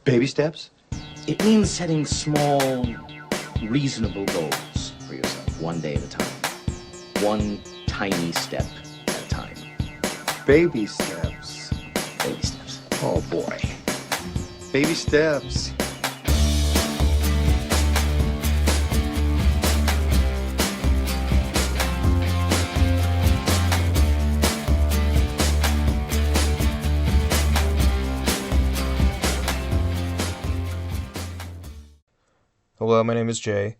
Baby steps? It means setting small, reasonable goals for yourself, one day at a time. One tiny step at a time. Baby steps. Baby steps. Oh boy. Baby steps. Hello, my name is Jay,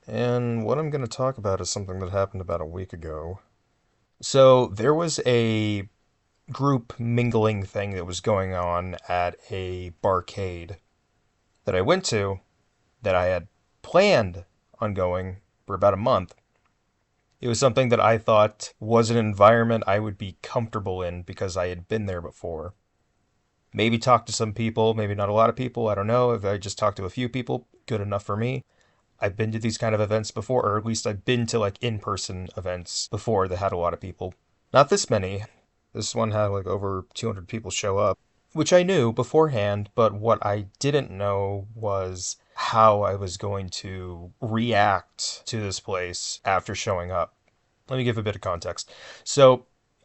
and what I'm going to talk about is something that happened about a week ago. So, there was a group mingling thing that was going on at a barcade that I went to, that I had planned on going for about a month. It was something that I thought was an environment I would be comfortable in because I had been there before. Maybe talk to some people, maybe not a lot of people, I don't know. If I just talked to a few people, good enough for me. I've been to these kind of events before, or at least I've been to like in-person events before that had a lot of people. Not this many. This one had like over 200 people show up, which I knew beforehand, but what I didn't know was how I was going to react to this place after showing up. Let me give a bit of context. So,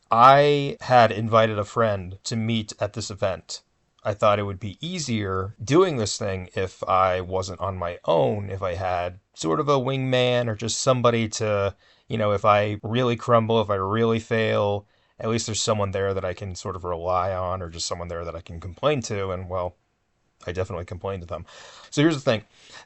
I had invited a friend to meet at this event. I thought it would be easier doing this thing if I wasn't on my own, if I had sort of a wingman or just somebody to, if I really crumble, if I really fail, at least there's someone there that I can sort of rely on, or just someone there that I can complain to, and well, I definitely complained to them. So here's the thing.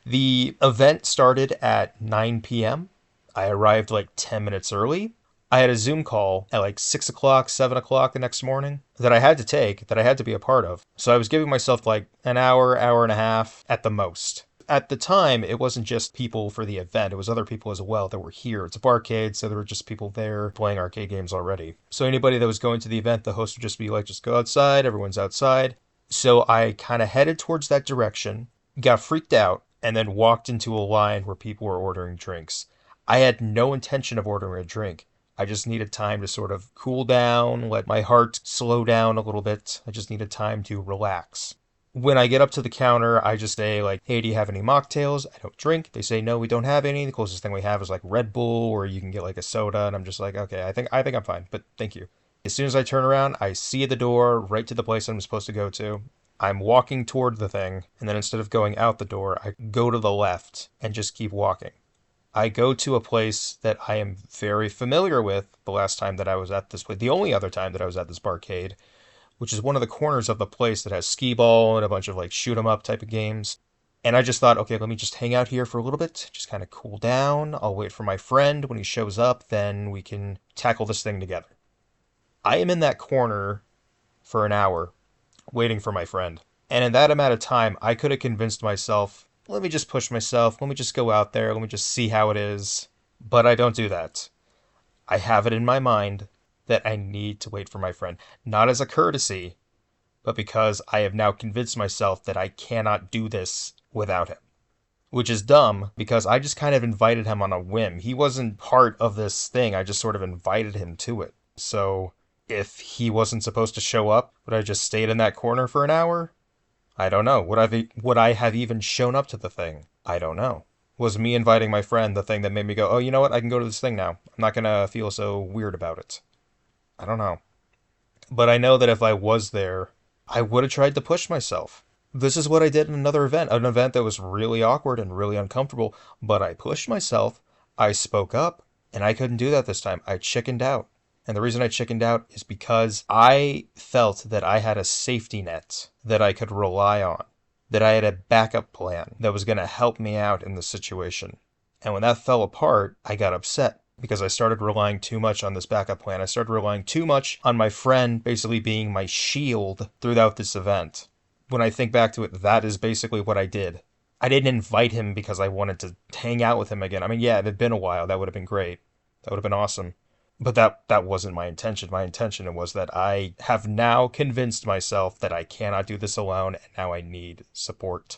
The event started at 9 p.m. I arrived like 10 minutes early. I had a Zoom call at like 6 o'clock, 7 o'clock the next morning that I had to take, that I had to be a part of. So I was giving myself like an hour, hour and a half at the most. At the time, it wasn't just people for the event, it was other people as well that were here. It's a barcade, so there were just people there playing arcade games already. So anybody that was going to the event, the host would just be like, just go outside, everyone's outside. So I kind of headed towards that direction, got freaked out, and then walked into a line where people were ordering drinks. I had no intention of ordering a drink. I just needed time to sort of cool down, let my heart slow down a little bit. I just needed time to relax. When I get up to the counter, I just say like, hey, do you have any mocktails? I don't drink. They say, no, we don't have any. The closest thing we have is like Red Bull, or you can get like a soda. And I'm just like, okay, I think I'm fine, but thank you. As soon as I turn around, I see the door right to the place I'm supposed to go to. I'm walking toward the thing, and then instead of going out the door, I go to the left and just keep walking. I go to a place that I am very familiar with the last time that I was at this place, the only other time that I was at this barcade, which is one of the corners of the place that has skee ball and a bunch of like shoot 'em up type of games. And I just thought, okay, let me just hang out here for a little bit, just kind of cool down. I'll wait for my friend. When he shows up, then we can tackle this thing together. I am in that corner for an hour waiting for my friend. And in that amount of time, I could have convinced myself, let me just push myself, let me just go out there, let me just see how it is. But I don't do that. I have it in my mind that I need to wait for my friend. Not as a courtesy, but because I have now convinced myself that I cannot do this without him. Which is dumb, because I just kind of invited him on a whim. He wasn't part of this thing, I just sort of invited him to it. So, if he wasn't supposed to show up, would I just stayed in that corner for an hour? I don't know. Would I have even shown up to the thing? I don't know. Was me inviting my friend the thing that made me go, oh, you know what? I can go to this thing now. I'm not going to feel so weird about it. I don't know. But I know that if I was there, I would have tried to push myself. This is what I did in another event, an event that was really awkward and really uncomfortable, but I pushed myself, I spoke up, and I couldn't do that this time. I chickened out. And the reason I chickened out is because I felt that I had a safety net that I could rely on, that I had a backup plan that was going to help me out in the situation. And when that fell apart, I got upset because I started relying too much on this backup plan. I started relying too much on my friend basically being my shield throughout this event. When I think back to it, that is basically what I did. I didn't invite him because I wanted to hang out with him again. I mean, yeah, it had been a while. That would have been great. That would have been awesome. But that wasn't my intention. My intention was that I have now convinced myself that I cannot do this alone, and now I need support.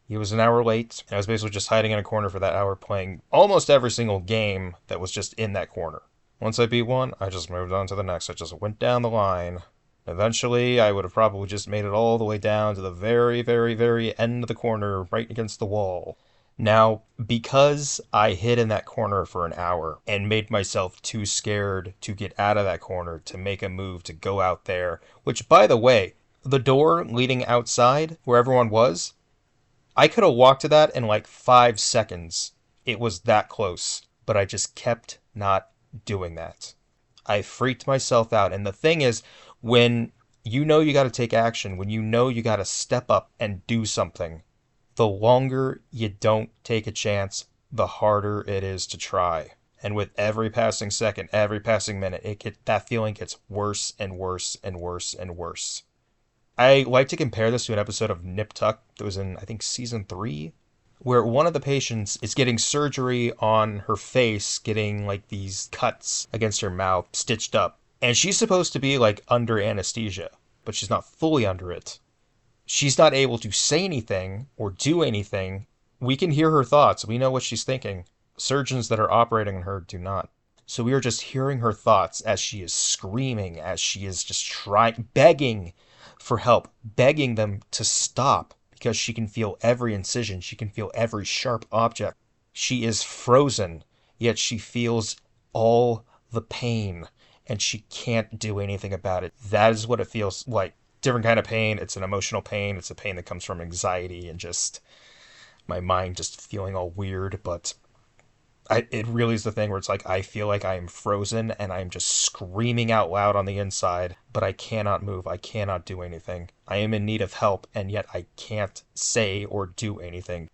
He was an hour late, and I was basically just hiding in a corner for that hour playing almost every single game that was just in that corner. Once I beat one, I just moved on to the next. I just went down the line. Eventually, I would have probably just made it all the way down to the very, very, very end of the corner, right against the wall. Now, because I hid in that corner for an hour and made myself too scared to get out of that corner, to make a move, to go out there, which, by the way, the door leading outside where everyone was, I could have walked to that in like 5 seconds. It was that close, but I just kept not doing that. I freaked myself out. And the thing is, when you know you got to take action, when you know you got to step up and do something, the longer you don't take a chance, the harder it is to try. And with every passing second, every passing minute, that feeling gets worse and worse and worse and worse. I like to compare this to an episode of Nip Tuck that was in, I think, season 3, where one of the patients is getting surgery on her face, getting like these cuts against her mouth stitched up. And she's supposed to be like under anesthesia, but she's not fully under it. She's not able to say anything or do anything. We can hear her thoughts. We know what she's thinking. Surgeons that are operating on her do not. So we are just hearing her thoughts as she is screaming, as she is just trying, begging for help, begging them to stop because she can feel every incision. She can feel every sharp object. She is frozen, yet she feels all the pain and she can't do anything about it. That is what it feels like. Different kind of pain. It's an emotional pain. It's a pain that comes from anxiety and just my mind just feeling all weird. But it really is the thing where it's like I feel like I am frozen and I'm just screaming out loud on the inside, but I cannot move. I cannot do anything. I am in need of help, and yet I can't say or do anything.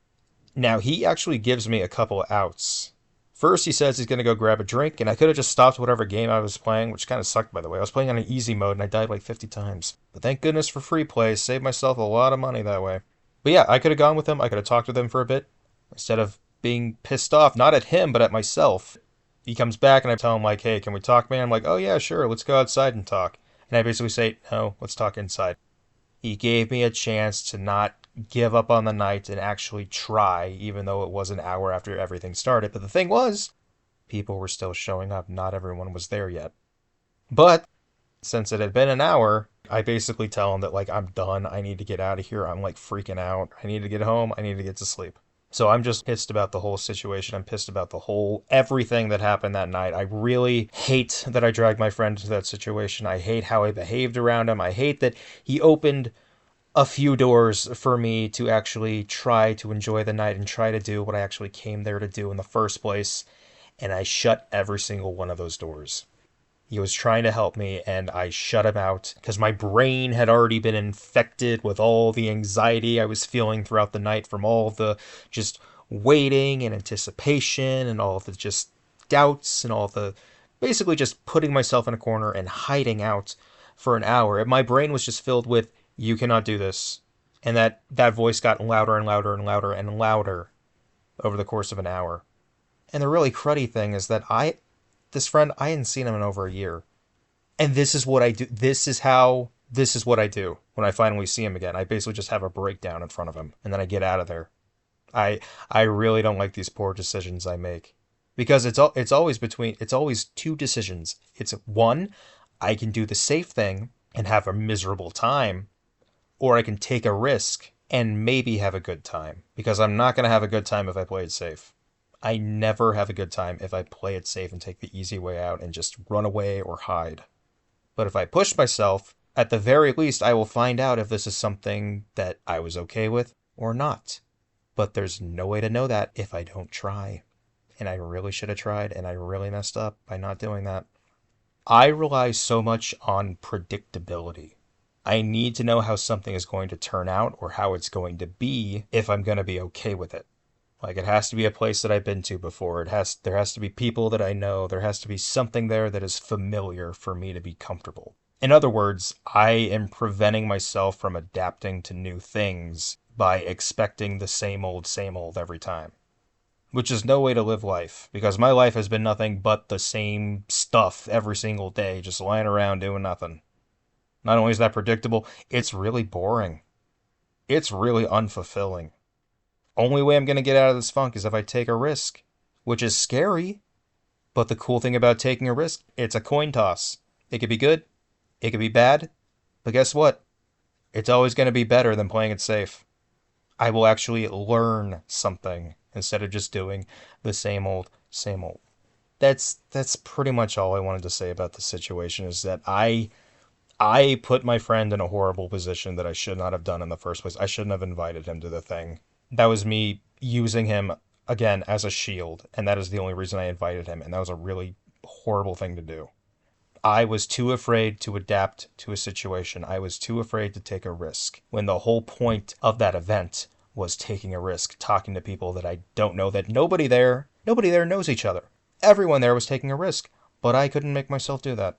Now, he actually gives me a couple of outs. First, he says he's going to go grab a drink, and I could have just stopped whatever game I was playing, which kind of sucked, by the way. I was playing on an easy mode, and I died like 50 times. But thank goodness for free play. Saved myself a lot of money that way. But yeah, I could have gone with him. I could have talked with him for a bit. Instead of being pissed off, not at him, but at myself. He comes back, and I tell him, like, hey, can we talk, man? I'm like, oh, yeah, sure. Let's go outside and talk. And I basically say, no, let's talk inside. He gave me a chance to not give up on the night and actually try, even though it was an hour after everything started. But the thing was, people were still showing up. Not everyone was there yet. But since it had been an hour, I basically tell him that, like, I'm done. I need to get out of here. I'm, like, freaking out. I need to get home. I need to get to sleep. So I'm just pissed about the whole situation. I'm pissed about everything that happened that night. I really hate that I dragged my friend into that situation. I hate how I behaved around him. I hate that he opened a few doors for me to actually try to enjoy the night and try to do what I actually came there to do in the first place. And I shut every single one of those doors. He was trying to help me, and I shut him out because my brain had already been infected with all the anxiety I was feeling throughout the night from all the just waiting and anticipation and all the just doubts and all the basically just putting myself in a corner and hiding out for an hour. And my brain was just filled with, you cannot do this. And that voice got louder and louder and louder and louder over the course of an hour. And the really cruddy thing is that this friend, I hadn't seen him in over a year. And this is what I do. This is what I do when I finally see him again. I basically just have a breakdown in front of him, and then I get out of there. I really don't like these poor decisions I make. Because it's always two decisions. It's one, I can do the safe thing and have a miserable time, or I can take a risk and maybe have a good time. Because I'm not going to have a good time if I play it safe. I never have a good time if I play it safe and take the easy way out and just run away or hide. But if I push myself, at the very least I will find out if this is something that I was okay with or not. But there's no way to know that if I don't try. And I really should have tried, and I really messed up by not doing that. I rely so much on predictability. I need to know how something is going to turn out or how it's going to be if I'm going to be okay with it. Like, it has to be a place that I've been to before. There has to be people that I know. There has to be something there that is familiar for me to be comfortable. In other words, I am preventing myself from adapting to new things by expecting the same old every time. Which is no way to live life, because my life has been nothing but the same stuff every single day, just lying around doing nothing. Not only is that predictable, it's really boring. It's really unfulfilling. Only way I'm going to get out of this funk is if I take a risk, which is scary. But the cool thing about taking a risk, it's a coin toss. It could be good, it could be bad, But guess what? It's always going to be better than playing it safe. I will actually learn something instead of just doing the same old, same old. That's pretty much all I wanted to say about the situation is that I put my friend in a horrible position that I should not have done in the first place. I shouldn't have invited him to the thing. That was me using him again as a shield, and that is the only reason I invited him, and that was a really horrible thing to do. I was too afraid to adapt to a situation. I was too afraid to take a risk. When the whole point of that event was taking a risk, talking to people that I don't know, that nobody there knows each other. Everyone there was taking a risk, but I couldn't make myself do that.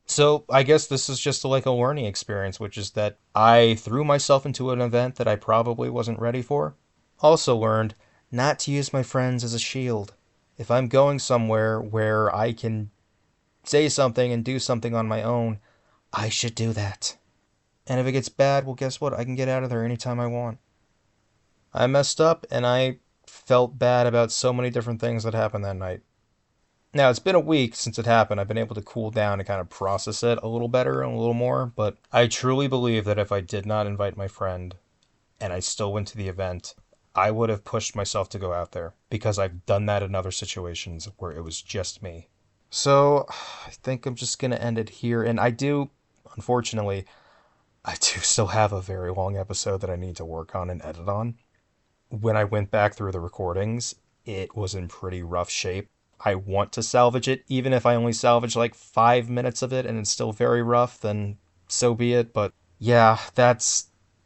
So I guess this is just like a learning experience, which is that I threw myself into an event that I probably wasn't ready for. Also learned not to use my friends as a shield. If I'm going somewhere where I can say something and do something on my own, I should do that. And if it gets bad, well, guess what? I can get out of there anytime I want. I messed up and I felt bad about so many different things that happened that night. Now, it's been a week since it happened. I've been able to cool down and kind of process it a little better and a little more, but I truly believe that if I did not invite my friend and I still went to the event, I would have pushed myself to go out there because I've done that in other situations where it was just me. So, I think I'm just going to end it here. And unfortunately, I do still have a very long episode that I need to work on and edit on. When I went back through the recordings, it was in pretty rough shape. I want to salvage it, even if I only salvage like 5 minutes of it and it's still very rough, then so be it. But yeah, that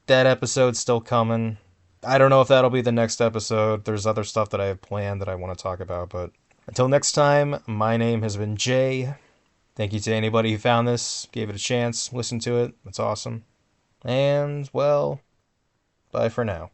episode's still coming. I don't know if that'll be the next episode. There's other stuff that I have planned that I want to talk about, but until next time, my name has been Jay. Thank you to anybody who found this, gave it a chance, listened to it. That's awesome. And, well, bye for now.